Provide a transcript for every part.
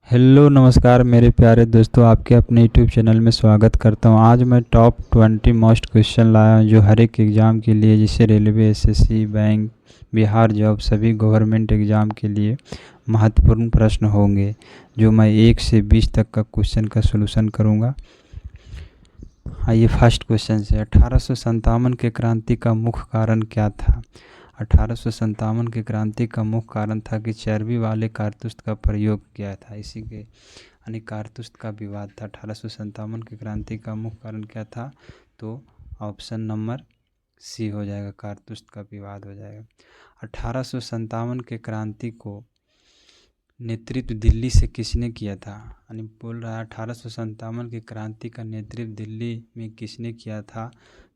Hello नमस्कार मेरे प्यारे दोस्तों, आपके अपने यूट्यूब चैनल में स्वागत करता हूं। आज मैं टॉप 20 मोस्ट क्वेश्चन लाया हूं जो हर एक एग्ज़ाम के लिए, जैसे railway, SSC, bank, Bihar job, सभी गवर्नमेंट एग्ज़ाम के लिए महत्वपूर्ण प्रश्न होंगे, जो मैं 1 से 20 तक का क्वेश्चन का सलूशन करूंगा। आइए फर्स्ट क्वेश्चन से। 1857 के क्रांति का मुख्य कारण क्या था? 1857 की क्रांति का मुख्य कारण था कि चर्बी वाले कारतूस का प्रयोग किया था। इसी के यानी कारतूस का विवाद था। 1857 की क्रांति का मुख्य कारण क्या था? तो ऑप्शन नंबर सी हो जाएगा, कारतूस का विवाद हो जाएगा। 1857 के क्रांति को नेतृत्व दिल्ली से किसने किया था? यानी बोल रहा है 1857 की क्रांति का नेतृत्व दिल्ली में किसने किया था?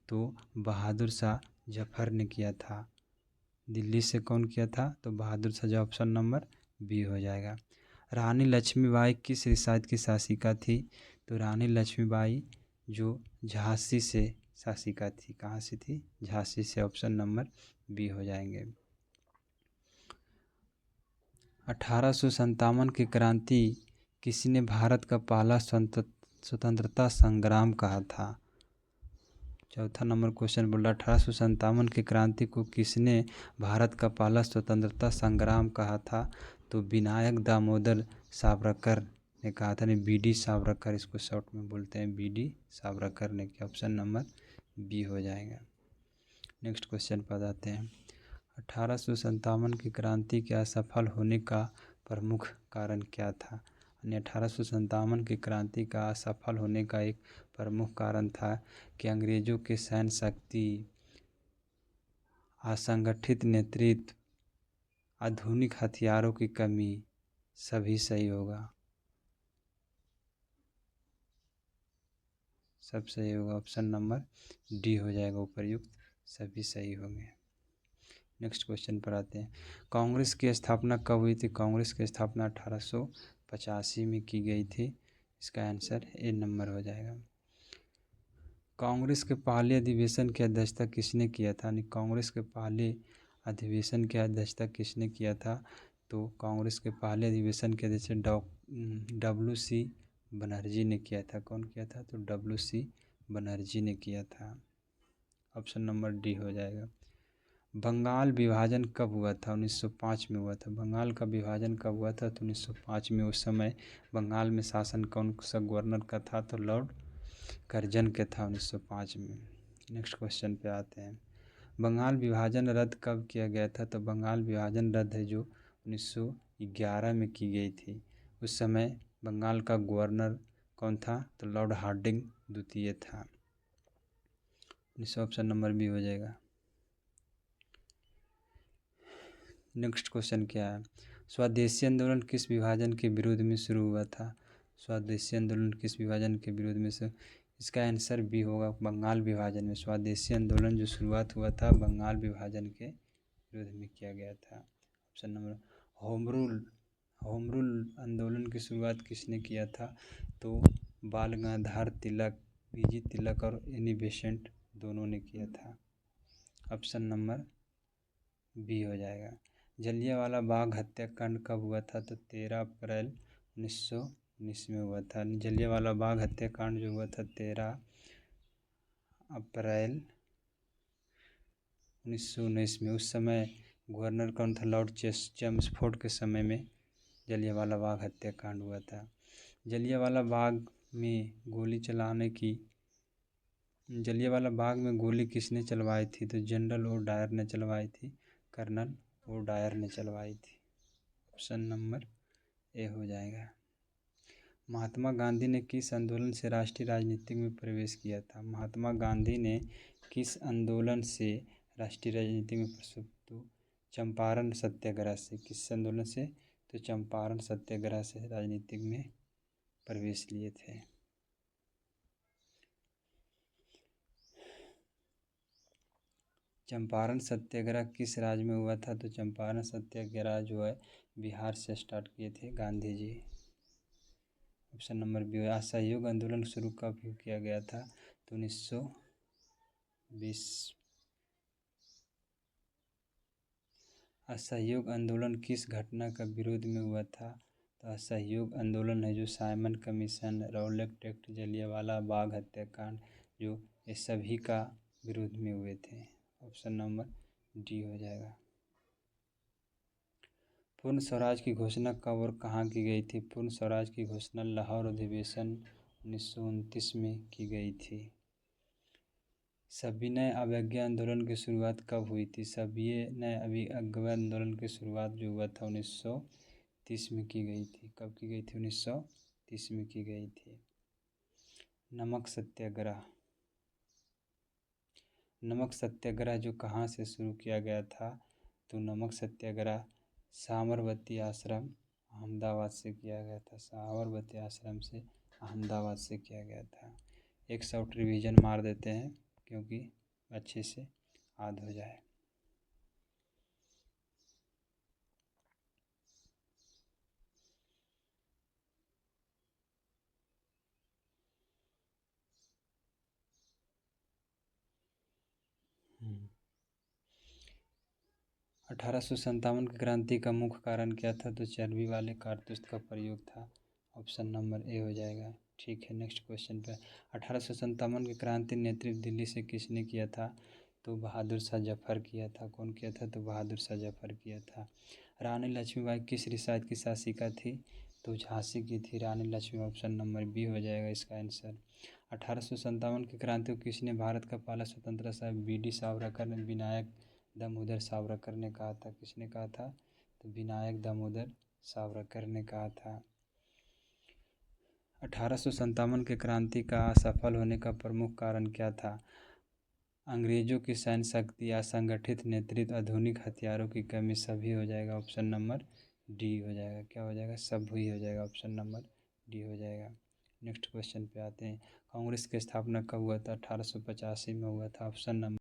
तो बहादुर शाह जफर ने किया था। दिल्ली से कौन किया था? तो Bahadur Shah. Option number B हो जाएगा। रानी लक्ष्मीबाई किस रियासत की शासिका थी? तो रानी लक्ष्मीबाई जो झांसी से शासिका थी। कहाँ से थी? झांसी से। ऑप्शन नंबर बी हो जाएंगे। 1857 की क्रांति किसने भारत का पहला स्वतंत्रता संग्राम कहा था? चौथा नंबर क्वेश्चन बोल रहा 1857 की क्रांति को किसने भारत का पहला स्वतंत्रता संग्राम कहा था? तो विनायक दामोदर सावरकर ने कहा था। नहीं, बीडी सावरकर, इसको शॉर्ट में बोलते हैं, बीडी सावरकर ने किया। ऑप्शन नंबर बी हो जाएगा। नेक्स्ट क्वेश्चन पर आते हैं। 1857 की क्रांति के असफल होने का प्रमुख कारण क्या था? यानी 1857 की क्रांति का असफल होने का एक प्रमुख कारण था कि अंग्रेज़ों की सैन्य शक्ति, असंगठित नेतृत्व, आधुनिक हथियारों की कमी। सभी सही होगा, सब सही होगा। ऑप्शन नंबर डी हो जाएगा, उपर्युक्त सभी सही होंगे। नेक्स्ट क्वेश्चन पर आते हैं। कांग्रेस की स्थापना कब हुई थी? कांग्रेस की स्थापना 1885 में की गई थी। इसका आंसर ए नंबर हो जाएगा। कांग्रेस के पहले अधिवेशन की अध्यक्षता किसने किया था? यानी कांग्रेस के पहले अधिवेशन की अध्यक्षता किसने किया था? तो कांग्रेस के पहले अधिवेशन के अध्यक्ष डब्ल्यू.सी. बनर्जी ने किया था। कौन किया था? तो डब्ल्यू.सी. बनर्जी ने किया था। ऑप्शन नंबर डी हो जाएगा। बंगाल विभाजन कब हुआ था? 1905 में हुआ था। बंगाल का विभाजन कब हुआ था? तो 1905 में। उस समय बंगाल में शासन कौन सा गवर्नर का था? तो लॉर्ड कर्जन के था 1905 में। नेक्स्ट क्वेश्चन पे आते हैं। बंगाल विभाजन रद्द कब किया गया था? तो बंगाल विभाजन रद्द है जो 1911 में की गई थी। उस समय बंगाल का गवर्नर कौन था? तो लॉर्ड हार्डिंग द्वितीय था। ऑप्शन नंबर बी हो जाएगा। नेक्स्ट क्वेश्चन क्या है? स्वदेशी आंदोलन किस विभाजन के विरोध में शुरू हुआ था? स्वदेशी आंदोलन किस विभाजन के विरोध में से? इसका आंसर बी होगा, बंगाल विभाजन में। स्वदेशी आंदोलन जो शुरुआत हुआ था बंगाल विभाजन के विरोध में किया गया था। Option number. होम रूल आंदोलन की शुरुआत किसने किया था? तो बाल गंगाधर तिलक, बीजी तिलक और एनी बेसेंट दोनों ने किया था। ऑप्शन नंबर बी हो जाएगा। जलियांवाला बाग हत्याकांड कब हुआ था? तो 13 अप्रैल 1919 में हुआ था। जलियांवाला बाग हत्याकांड जो हुआ था 13 अप्रैल 1919 में। उस समय गवर्नर कौन था? लॉर्ड चेम्सफोर्ड के समय में जलियांवाला बाग हत्याकांड हुआ था। जलियांवाला बाग में गोली किसने चलवाई थी? तो जनरल ओ डायर ने चलवाई थी। कर्नल ओ डायर ने चलवाई थी। ऑप्शन नंबर ए हो जाएगा। महात्मा गांधी ने किस आंदोलन से राष्ट्रीय राजनीति में प्रवेश किया था? महात्मा गांधी ने किस आंदोलन से राष्ट्रीय राजनीति में प्रवेश? तो चंपारण सत्याग्रह से। किस आंदोलन से? तो चंपारण सत्याग्रह से राजनीति में प्रवेश लिए थे। चंपारण सत्याग्रह किस राज्य में हुआ था? तो चंपारण सत्याग्रह जो है बिहार से स्टार्ट किए थे Gandhi ji. Option number B. असहयोग आंदोलन शुरू कब किया गया था? तो 1920। असहयोग आंदोलन किस घटना का विरोध में हुआ था? तो असहयोग आंदोलन है जो Simon commission, Rowlatt act, Jallianwala Bagh हत्याकांड, जो ये सभी का विरोध में हुए थे। ऑप्शन नंबर डी हो जाएगा। पूर्ण स्वराज की घोषणा कब और कहाँ की गई थी? पूर्ण स्वराज की घोषणा लाहौर अधिवेशन 1929 में की गई थी। सविनय अवज्ञा आंदोलन की शुरुआत कब हुई थी? सविनय अवज्ञा आंदोलन की शुरुआत जो हुआ था 1930 में की गई थी। कब की गई थी? 1930 में की गई थी। नमक सत्याग्रह, नमक सत्याग्रह जो कहाँ से शुरू किया गया था? तो नमक सत्याग्रह साबरमती आश्रम अहमदाबाद से किया गया था। साबरमती आश्रम से अहमदाबाद से किया गया था। एक शॉर्ट रिवीजन मार देते हैं क्योंकि अच्छे से याद हो जाए। अठारह की क्रांति का मुख्य कारण क्या था? तो चर्बी वाले कारतूस का प्रयोग था। ऑप्शन नंबर ए हो जाएगा। ठीक है, नेक्स्ट क्वेश्चन पे। 1857 की क्रांति नेतृत्व दिल्ली से किसने किया था? तो बहादुर शाह जफर किया था। कौन किया था? तो बहादुर शाह जफर किया था। रानी लक्ष्मीबाई किस रियासत की शासिका थी? तो झांसी की थी रानी लक्ष्मी। ऑप्शन नंबर बी हो जाएगा इसका आंसर। 1857 की क्रांति को किसने भारत का पहला स्वतंत्रता साहब बी.डी. सावरकर ने विनायक दामोदर सावरकर ने कहा था। किसने कहा था? तो विनायक दामोदर सावरकर ने कहा था। 1857 की क्रांति का असफल होने का प्रमुख कारण क्या था? अंग्रेजों की सैन्य शक्ति, असंगठित नेतृत्व, आधुनिक हथियारों की कमी, सभी हो जाएगा। ऑप्शन नंबर डी हो जाएगा। क्या हो जाएगा? सब ही हो जाएगा। ऑप्शन नंबर डी हो जाएगा। नेक्स्ट क्वेश्चन पे आते हैं। कांग्रेस की स्थापना कब हुआ था? 1885 में हुआ था। Option number